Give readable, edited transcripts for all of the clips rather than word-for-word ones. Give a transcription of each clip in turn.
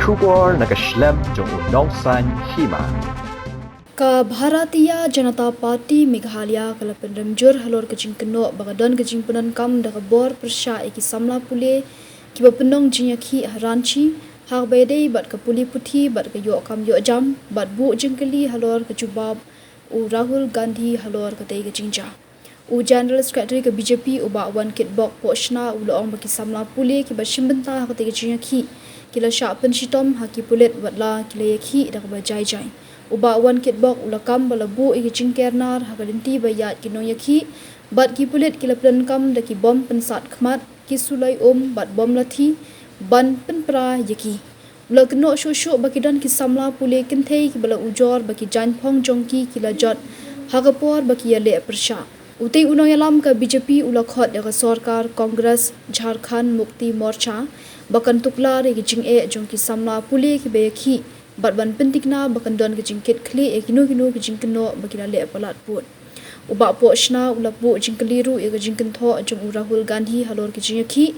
Shubor Nakashlem Jong Unong San Hima. Ka Bharatiya Janata Party Meghalaya kala Pynrem jur halor kajing keno bagadon kajing punan kam da bor persha iki Samla Pule ki bapenong Ïakhih haranchi hak bede bat ka puli puthi bat ka yo kam yo jam bat bu jingkali halor kajubab u Rahul Gandhi halor ka tei kajing ja u General Secretary ka BJP u ba wan kit bok pochna u loong baki Samla Pule ki ba shimbenta ka tei kajing Ïakhih kila Shah Pynshitom haki pulet watla kila Ïakhih da ba jai jai uba wan kit bok ulakam balabu iki jingkernar hagalinti bayat kino Ïakhih bat ki pulet kila plan kam da ki bom pensat khmat ki sulai bat bom lathi ban penpra Ïakhih ulakno shosho bakidan ki Samla Pule kinthei ki bala ujor baki jan phong jongki kila jot hagapor baki yale persha utei unoyalam ka BJP ulakhot da sarkar Congress Jharkhand Mukti Morcha bakan tukla re ki jing jongki Samla Pule ki Ïakhih bat ban pentikna bakan don ke jingkit kli kino ke jingkeno bakila le palat put uba pochna ulapu jingkeliru ke jingken tho jong Rahul Gandhi halor ke Ïakhih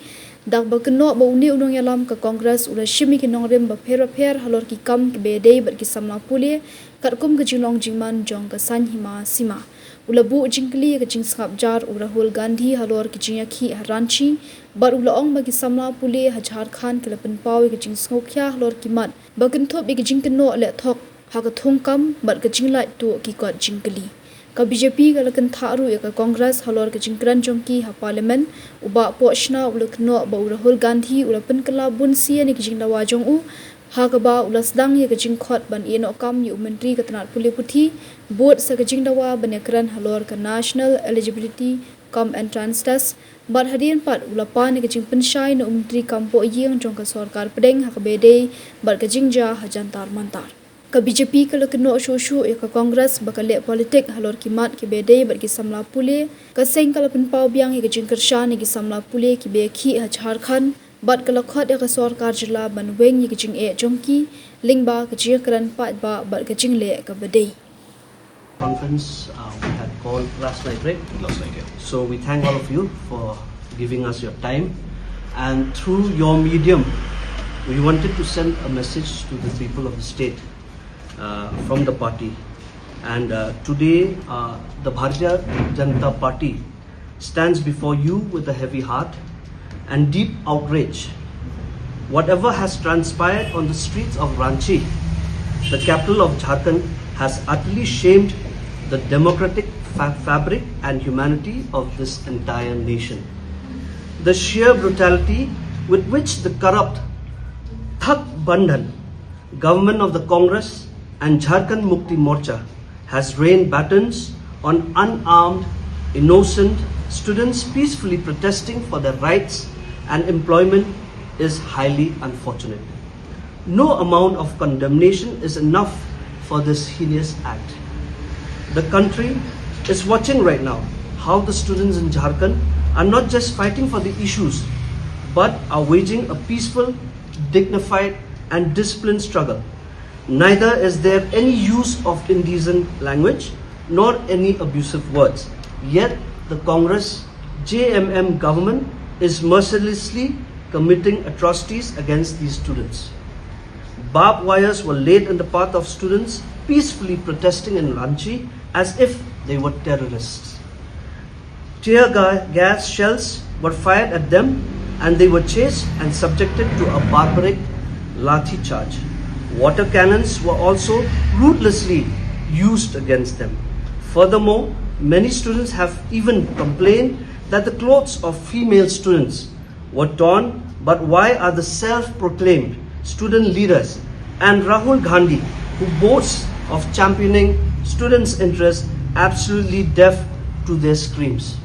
dak bakno ba uni unong yalam ka Congress ula shimi ke nongrem ba pher halor ki kam ke bedei bat ki Samla Pule katkum ke jinglong jingman jong ka san hima sima ulabu jingkeli ke jingsap jar Rahul Gandhi halor ke Ïakhih haranchi bar ulaong bagi Samla Pule Jharkhand ke lapan pau ke jing sngokya halor ki mat bagan thop ke jingkeno le thok haga thongkam bat ke jinglai tu ki kot jingkeli ka BJP ka lakan tharu ka Congress halor ke jingkran jongki ha Parliament uba pochna ulakno ba Rahul Gandhi ulapan kala bun sia ni ke jinglawa jong u hagaba ulasdang ye ke jingkhot ban eno kam yu menteri ka tanat pule puthi board sa ke jinglawa banekran halor ka National Eligibility Come Entrance Test bat hadian pat ulapan ke jing penshai no menteri kampo yeng jong ka sarkar pedeng ha ka bedei bat ke jingja hajantar mantar ka BJP ka lakno shoshu ka Congress bakale politik halor kimat ki bedei bat ki Samla Pule ka seng kala pen pau biang ke jing kersha ni ki Samla Pule ki Ïakhih Jharkhand bat ka lakhot ka sarkar jila ban weng ki jing jongki lingba ka jingkran pat ba bat ka jingle ka bedei conference we had called last night, right? Last night, yeah. So we thank all of you for giving us your time, and through your medium, we wanted to send a message to the people of the state from the party. And today, the Bharatiya Janata Party stands before you with a heavy heart and deep outrage. Whatever has transpired on the streets of Ranchi, the capital of Jharkhand, has utterly shamed the democratic fabric and humanity of this entire nation. The sheer brutality with which the corrupt Thak Bandhan government of the Congress and Jharkhand Mukti Morcha has rained batons on unarmed, innocent students peacefully protesting for their rights and employment is highly unfortunate. No amount of condemnation is enough for this heinous act. The country is watching right now how the students in Jharkhand are not just fighting for the issues, but are waging a peaceful, dignified and disciplined struggle. Neither is there any use of indecent language nor any abusive words. Yet the Congress JMM government is mercilessly committing atrocities against these students. Barbed wires were laid in the path of students peacefully protesting in Ranchi as if they were terrorists. Tear gas shells were fired at them and they were chased and subjected to a barbaric lathi charge. Water cannons were also ruthlessly used against them. Furthermore, many students have even complained that the clothes of female students were torn, but why are the self-proclaimed student leaders and Rahul Gandhi, who boasts of championing students' interests, absolutely deaf to their screams?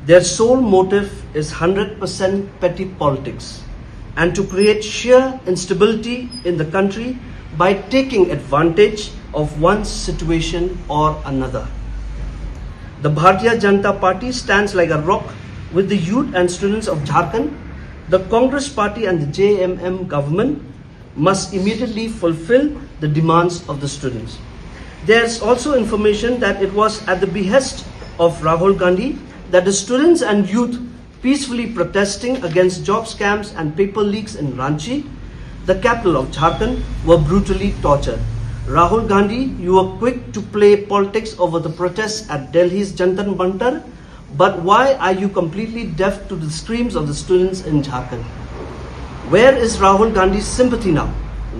Their sole motive is 100% petty politics and to create sheer instability in the country by taking advantage of one's situation or another. The Bharatiya Janata Party stands like a rock with the youth and students of Jharkhand. The Congress Party and the JMM government must immediately fulfill the demands of the students. There's also information that it was at the behest of Rahul Gandhi that the students and youth peacefully protesting against job scams and paper leaks in Ranchi the capital of Jharkhand, were brutally tortured. Rahul Gandhi, you were quick to play politics over the protests at Delhi's Jantar Mantar, but why are you completely deaf to the screams of the students in Jharkhand? Where is Rahul Gandhi's sympathy now?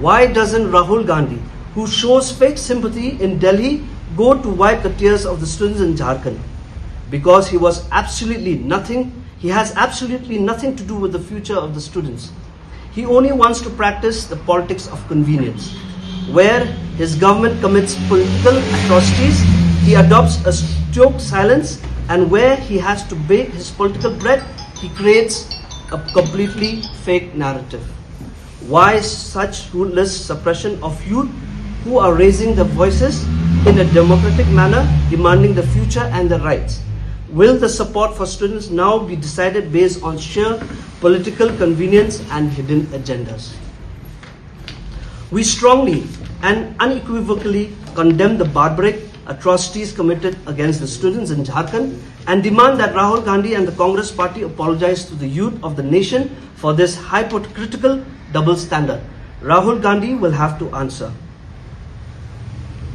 Why doesn't Rahul Gandhi, who shows fake sympathy in Delhi, go to wipe the tears of the students in Jharkhand? Because he has absolutely nothing to do with the future of the students. He only wants to practice the politics of convenience. Where his government commits political atrocities, he adopts a stoic silence, and where he has to bake his political bread, he creates a completely fake narrative. Why such ruthless suppression of youth who are raising their voices in a democratic manner, demanding the future and their rights? Will the support for students now be decided based on sheer political convenience and hidden agendas? We strongly and unequivocally condemn the barbaric atrocities committed against the students in Jharkhand and demand that Rahul Gandhi and the Congress party apologize to the youth of the nation for this hypocritical double standard. Rahul Gandhi will have to answer.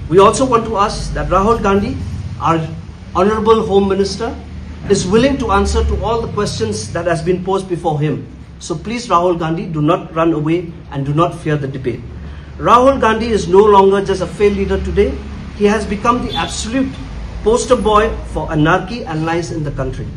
We also want to ask that Rahul Gandhi, our Honorable Home Minister, is willing to answer to all the questions that has been posed before him. So please, Rahul Gandhi, do not run away and do not fear the debate. Rahul Gandhi is no longer just a failed leader today. He has become the absolute poster boy for anarchy and lies in the country.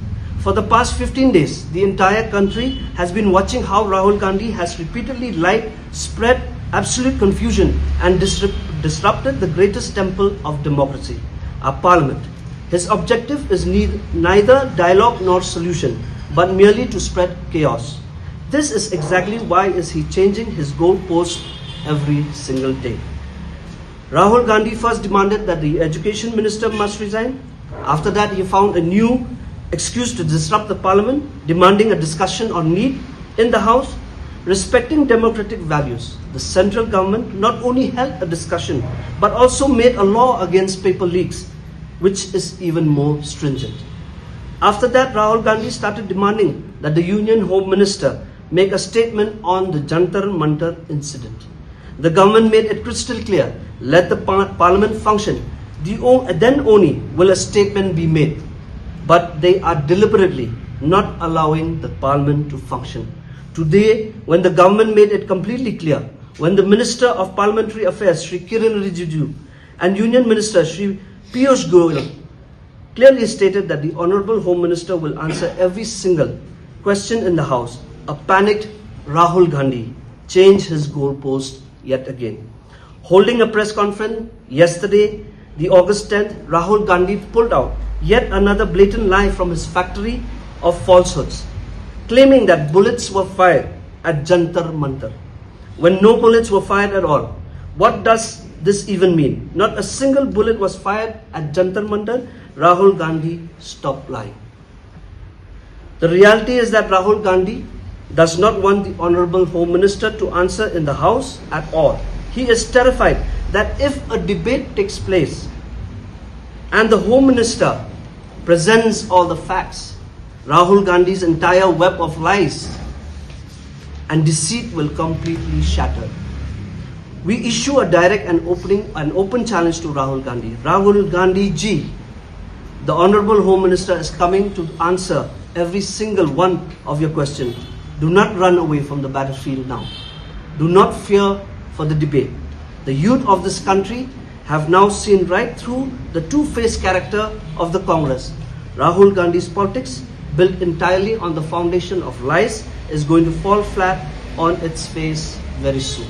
For the past 15 days, the entire country has been watching how Rahul Gandhi has repeatedly lied, spread absolute confusion and disrupted the greatest temple of democracy, our parliament. His objective is neither dialogue nor solution, but merely to spread chaos. This is exactly why is he changing his goalposts every single day. Rahul Gandhi first demanded that the education minister must resign. After that, he found a new excuse to disrupt the parliament, demanding a discussion on need in the house. Respecting democratic values, the central government not only held a discussion, but also made a law against paper leaks, which is even more stringent. After that, Rahul Gandhi started demanding that the Union Home Minister make a statement on the Jantar Mantar incident. The government made it crystal clear, let the parliament function. Then only will a statement be made. But they are deliberately not allowing the parliament to function. Today, when the government made it completely clear, when the Minister of Parliamentary Affairs, Shri Kiran Rijiju, and Union Minister, Shri Piyush Goyal, clearly stated that the Honourable Home Minister will answer every single question in the House, a panicked Rahul Gandhi changed his goalpost yet again. Holding a press conference yesterday, the August 10th, Rahul Gandhi pulled out yet another blatant lie from his factory of falsehoods, claiming that bullets were fired at Jantar Mantar, when no bullets were fired at all. What does this even mean? Not a single bullet was fired at Jantar Mantar. Rahul Gandhi, stop lying. The reality is that Rahul Gandhi does not want the Honourable Home Minister to answer in the House at all. He is terrified that if a debate takes place and the Home Minister presents all the facts, Rahul Gandhi's entire web of lies and deceit will completely shatter. We issue a direct and open challenge to Rahul Gandhi. Rahul Gandhi ji, the Honourable Home Minister is coming to answer every single one of your questions. Do not run away from the battlefield now. Do not fear for the debate. The youth of this country have now seen right through the two-faced character of the Congress. Rahul Gandhi's politics, built entirely on the foundation of lies, is going to fall flat on its face very soon.